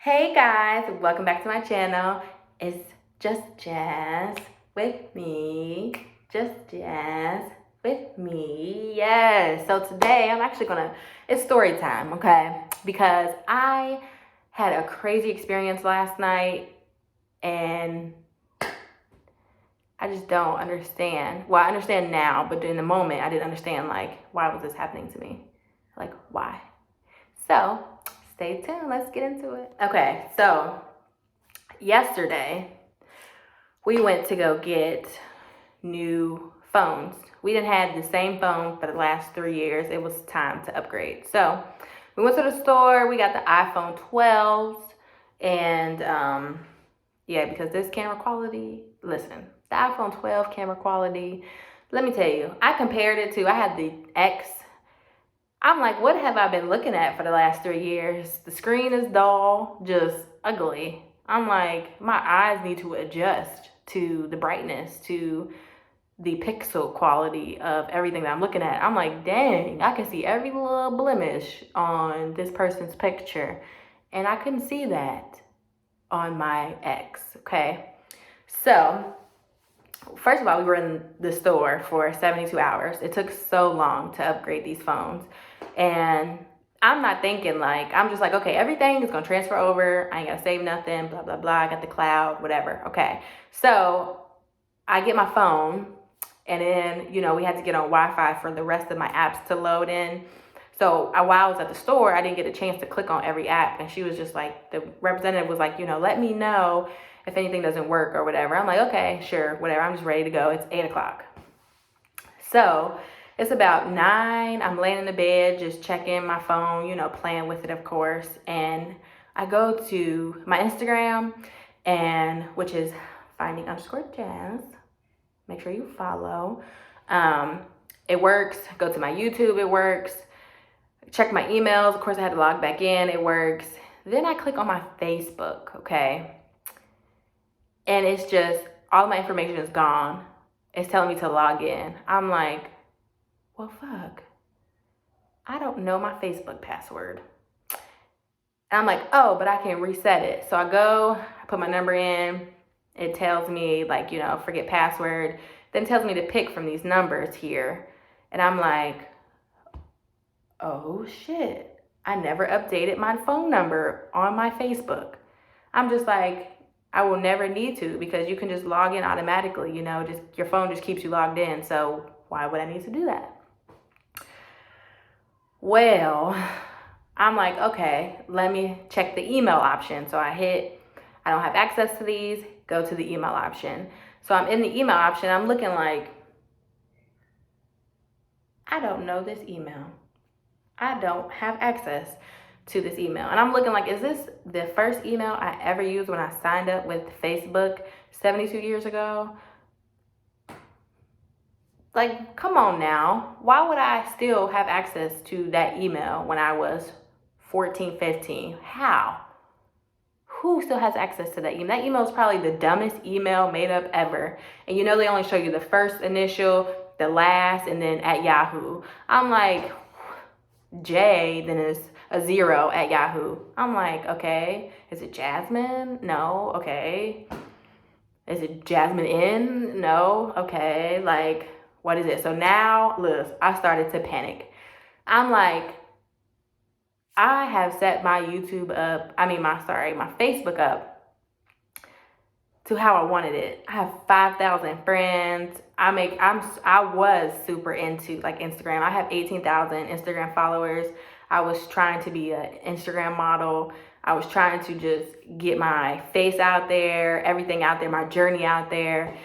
Hey guys, welcome back to my channel. It's just Jazz with me. Just Jazz with me. Yes. So today it's story time, okay? Because I had a crazy experience last night and I just don't understand. Well, I understand now, but in the moment I didn't understand why was this happening to me? Like why? So stay tuned. Let's get into it. Okay, so yesterday we went to go get new phones. We didn't have the same phone for the last 3 years. It was time to upgrade. So we went to the store. We got the iPhone 12, and yeah, because this camera quality. Listen, the iPhone 12 camera quality. Let me tell you, I compared it to. I had the X. I'm like, what have I been looking at for the last 3 years? The screen is dull, just ugly. I'm like, my eyes need to adjust to the brightness, to the pixel quality of everything that I'm looking at. I'm like, dang, I can see every little blemish on this person's picture. And I couldn't see that on my X, okay? So, first of all, we were in the store for 72 hours. It took so long to upgrade these phones. And I'm not thinking I'm just like, okay, everything is gonna transfer over. I ain't gotta save nothing, blah, blah, blah. I got the cloud, whatever. Okay. So I get my phone and then, we had to get on Wi-Fi for the rest of my apps to load in. So while I was at the store, I didn't get a chance to click on every app. And she was just like, the representative was like, let me know if anything doesn't work or whatever. I'm like, okay, sure, whatever. I'm just ready to go. It's 8 o'clock. So it's about 9. I'm laying in the bed, just checking my phone, playing with it, of course. And I go to my Instagram, and which is finding_jazz. Make sure you follow. It works. Go to my YouTube. It works. Check my emails. Of course, I had to log back in. It works. Then I click on my Facebook, okay? And it's just, all my information is gone. It's telling me to log in. I'm like, well, fuck. I don't know my Facebook password. And I'm like, oh, but I can reset it. So I go, I put my number in. It tells me forget password. Then tells me to pick from these numbers here. And I'm like, oh shit. I never updated my phone number on my Facebook. I'm just like, I will never need to, because you can just log in automatically, just your phone just keeps you logged in. So why would I need to do that? Well, I'm like, okay, let me check the email option. So I don't have access to these, go to the email option. So I'm in the email option. I'm looking like, I don't know this email. I don't have access to this email. And I'm looking like, is this the first email I ever used when I signed up with Facebook 72 years ago? Like, come on now. Why would I still have access to that email when I was 14, 15? How? Who still has access to that email? That email is probably the dumbest email made up ever. And they only show you the first initial, the last, and then at Yahoo. I'm like, J, then it's a 0 at Yahoo. I'm like, okay, is it Jasmine? No, okay. Is it Jasmine N? No, okay. What is it? So now, look, I started to panic. I'm like, I have set my my Facebook up to how I wanted it. I have 5,000 friends. I was super into Instagram. I have 18,000 Instagram followers. I was trying to be an Instagram model. I was trying to just get my face out there, everything out there, my journey out there.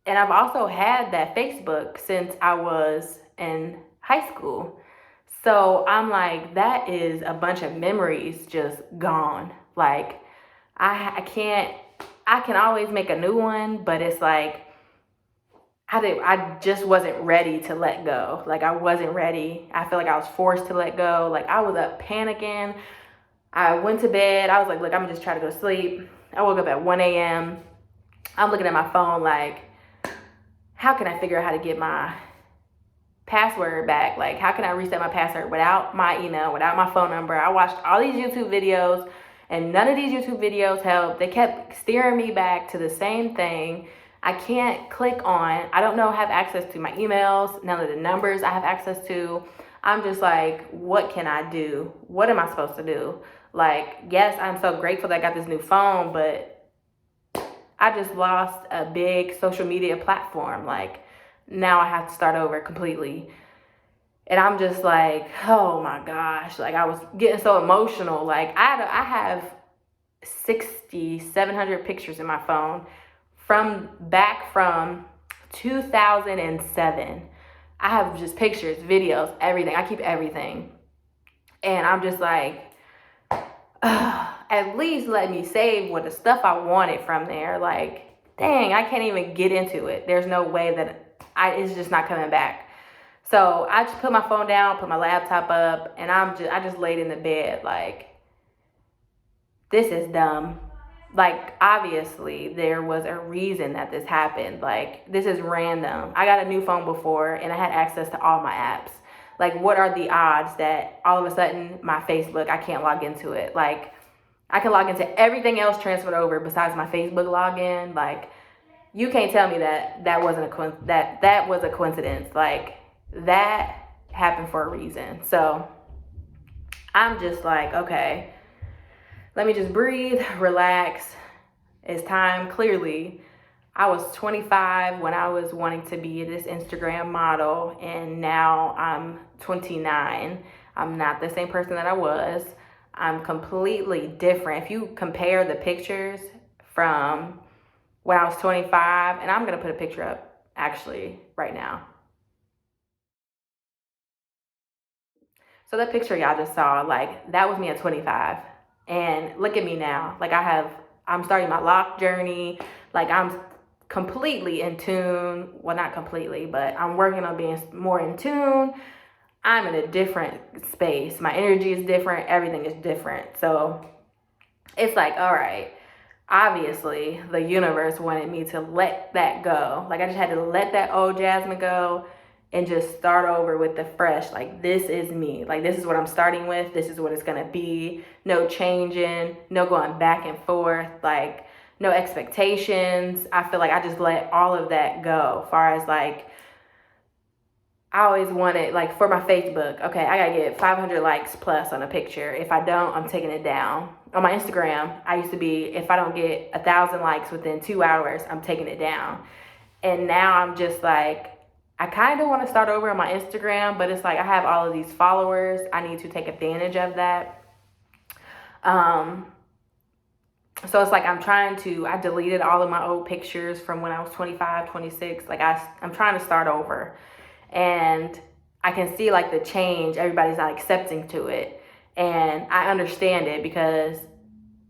And I've also had that Facebook since I was in high school. So I'm like, that is a bunch of memories just gone. I can always make a new one, but it's like, I just wasn't ready to let go. I wasn't ready. I feel like I was forced to let go. I was up panicking. I went to bed. I was like, look, I'm just trying to go to sleep. I woke up at 1 a.m. I'm looking at my phone how can I figure out how to get my password back. Like, how can I reset my password without my email, without my phone number? I watched all these YouTube videos, and none of these YouTube videos helped. They kept steering me back to the same thing. I can't click on, I don't know, have access to my emails, none of the numbers I have access to. I'm just like, what can I do? What am I supposed to do? Like, yes, I'm so grateful that I got this new phone, but I just lost a big social media platform. Like, now I have to start over completely. And I'm just like, oh my gosh, like I was getting so emotional. Like I have 700 pictures in my phone from 2007. I have just pictures, videos, everything. I keep everything. And I'm just like, at least let me save what the stuff I wanted from there. Like, dang, I can't even get into it. There's no way that it's just not coming back. So I just put my phone down, put my laptop up, and I just laid in the bed like, this is dumb. Like, obviously there was a reason that this happened. Like, this is random. I got a new phone before and I had access to all my apps. Like, what are the odds that all of a sudden my Facebook, I can't log into it? Like, I can log into everything else transferred over besides my Facebook login. Like, you can't tell me that was a coincidence. Like, that happened for a reason. So I'm just like, okay, let me just breathe, relax. It's time. Clearly, I was 25 when I was wanting to be this Instagram model, and now I'm 29. I'm not the same person that I was. I'm completely different. If you compare the pictures from when I was 25, and I'm gonna put a picture up actually right now. So that picture y'all just saw, like, that was me at 25. And look at me now. Like, I'm starting my lock journey. Like, I'm completely in tune. Well, not completely, but I'm working on being more in tune. I'm in a different space. My energy is different. Everything is different. So it's like, all right, obviously the universe wanted me to let that go. Like, I just had to let that old Jasmine go and just start over with the fresh. Like, this is me. Like, this is what I'm starting with. This is what it's gonna be. No changing, no going back and forth, like no expectations. I feel like I just let all of that go. As far as like, I always wanted, like, for my Facebook, okay, I gotta get 500 likes plus on a picture. If I don't, I'm taking it down. On my Instagram, I used to be, if I don't get 1,000 likes within 2 hours, I'm taking it down. And now I'm just like, I kind of want to start over on my Instagram, but it's like I have all of these followers. I need to take advantage of that. So it's like I deleted all of my old pictures from when I was 25, 26. Like, I'm trying to start over. And I can see like the change. Everybody's not accepting to it. And I understand it because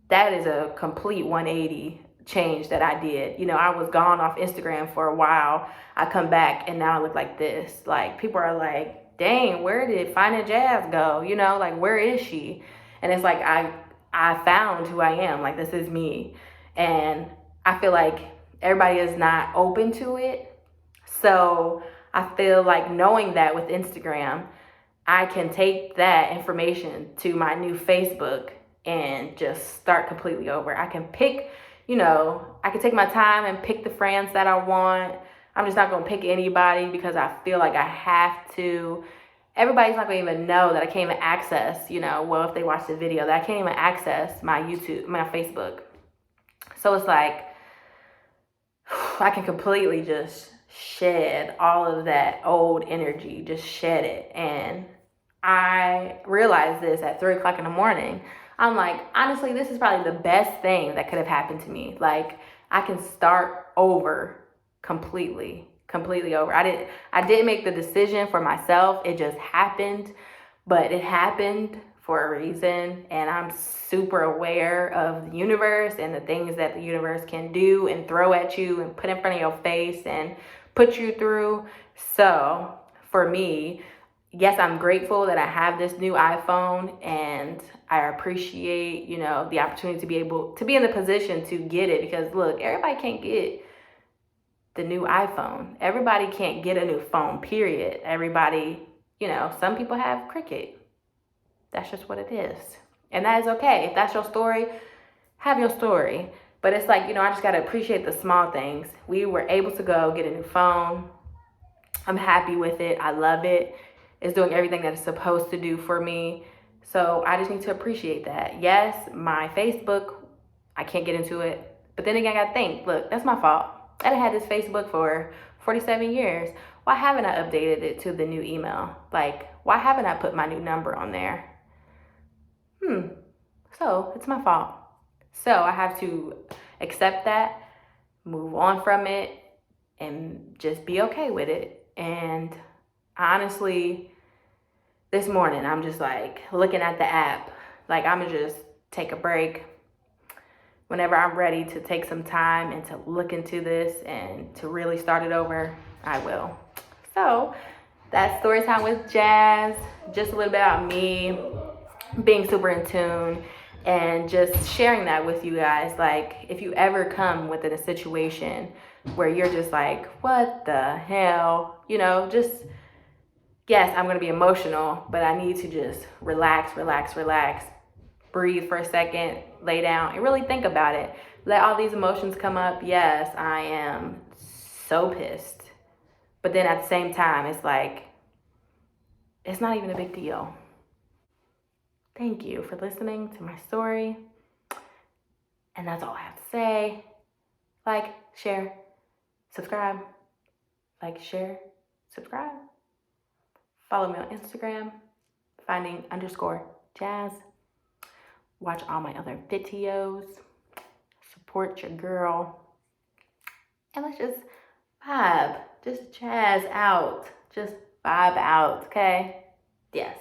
that is a complete 180 change that I did. You know, I was gone off Instagram for a while. I come back and now I look like this. Like, people are like, dang, where did Finding Jazz go? You know, like, where is she? And it's like, I found who I am. Like, this is me. And I feel like everybody is not open to it. So I feel like knowing that with Instagram, I can take that information to my new Facebook and just start completely over. I can pick, you know, I can take my time and pick the friends that I want. I'm just not going to pick anybody because I feel like I have to. Everybody's not going to even know that I can't even access, you know, well, if they watch the video, that I can't even access my Facebook. So it's like, I can completely just shed all of that old energy, just shed it. And I realized this at 3 o'clock in the morning. I'm like, honestly, this is probably the best thing that could have happened to me. Like, I can start over completely over. I didn't make the decision for myself. It just happened, but it happened for a reason. And I'm super aware of the universe and the things that the universe can do and throw at you and put in front of your face and put you through. So for me, yes, I'm grateful that I have this new iPhone, and I appreciate, you know, the opportunity to be able to be in the position to get it, because look, everybody can't get the new iPhone. Everybody can't get a new phone, period. Everybody, some people have Cricket. That's just what it is. And that is okay. If that's your story, have your story. But it's like, I just got to appreciate the small things. We were able to go get a new phone. I'm happy with it. I love it. It's doing everything that it's supposed to do for me. So I just need to appreciate that. Yes, my Facebook, I can't get into it. But then again, I got to think, look, that's my fault. I done had this Facebook for 47 years. Why haven't I updated it to the new email? Like, why haven't I put my new number on there? So it's my fault. So I have to accept that, move on from it, and just be okay with it. And honestly, this morning, I'm just like looking at the app. Like, I'm gonna just take a break. Whenever I'm ready to take some time and to look into this and to really start it over, I will. So that's Storytime with Jazz. Just a little bit about me, being super in tune, and just sharing that with you guys. Like, if you ever come within a situation where you're just like, what the hell? Yes, I'm going to be emotional, but I need to just relax, breathe for a second, lay down, and really think about it. Let all these emotions come up. Yes, I am so pissed. But then at the same time, it's like, it's not even a big deal. Thank you for listening to my story. And that's all I have to say. Like, share, subscribe. Like, share, subscribe. Follow me on Instagram, finding_jazz. Watch all my other videos. Support your girl. And let's just vibe. Just jazz out. Just vibe out, okay? Yes.